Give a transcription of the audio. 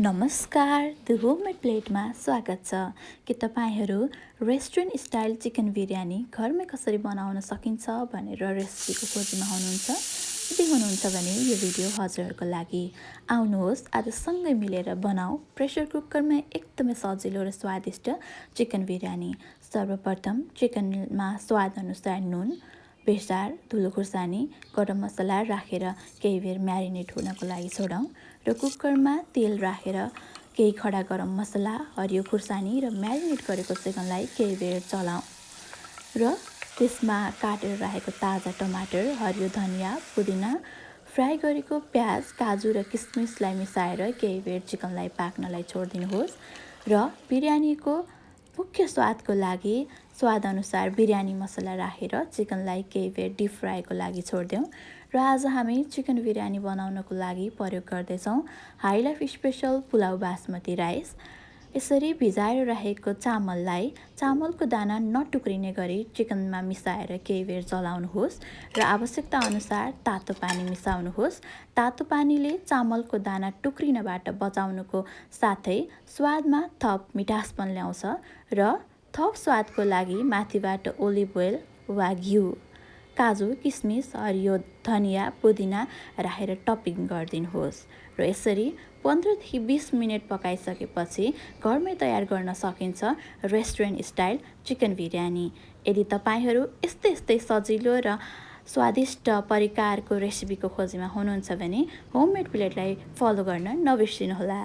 नमस्कार, the homemade प्लेटमा स्वागत छ। के तपाईहरू रेस्टुरेन्ट स्टाइल चिकन बिरयानी घरमै कसरी बनाउन सकिन्छ भनेर रेसिपीको खोजीमा हुनुहुन्छ? यदि हुनुहुन्छ भने यो भिडियो हजुरहरूको लागि। आउनुहोस् आज सँगै मिलेर बनाऊ प्रेसर कुकरमा एकदमै सजिलो र स्वादिष्ट चिकन बिरयानी। सर्वप्रथम चिकनमा स्वाद अनुसार नुन, बेसार, धुलो खुर्सानी, गरम मसला राखेर केही बेर म्यारिनेट हुनको लागि छोडौँ र कुकरमा तेल राखेर केही खडा गरम मसला, हरियो खुर्सानी र म्यारिनेट गरेको चिकनलाई केही बेर चलाऊ र त्यसमा काटेर राखेको ताजा टमाटर, हरियो धनियाँ, पुदिना, फ्राई गरेको प्याज, काजु र किसमिसलाई मिसाएर केही बेर चिकनलाई पाक्नलाई छोडिदिनुहोस् र बिरयानीको मुख्य स्वादको लागि स्वादअनुसार बिरयानी मसला राखेर चिकनलाई केही बेर डिप फ्राईको लागि छोडिदेऊ र आज हामी चिकन बिरयानी बनाउनको लागि प्रयोग गर्दैछौँ high life special pulao basmati rice. यसरी भिजाएर राखेको चामलको दाना नटुक्रिने गरी चिकनमा मिसाएर केही बेर चलाउनुहोस् र आवश्यकता अनुसार तातो पानी मिसाउनुहोस्। तातो पानीले चामलको दाना टुक्रिनबाट बचाउनुको साथै स्वादमा थप मिठासपन ल्याउँछ र थप स्वादको लागि माथिबाट ओलिभ ओइल वा घिउ, काजु, किसमिस, हरियो धनियाँ, पुदिना राखेर टपिङ गरिदिनुहोस् र यसरी 15देखि 20 मिनट पकाइसकेपछि घरमै तयार गर्न सकिन्छ रेस्टुरेन्ट स्टाइल चिकन बिरयानी। यदि तपाईहरू यस्तै सजिलो र स्वादिष्ट परिकारको रेसिपीको खोजीमा हुनुहुन्छ भने होममेड प्लेटलाई फलो गर्न नबिर्सिनुहोला।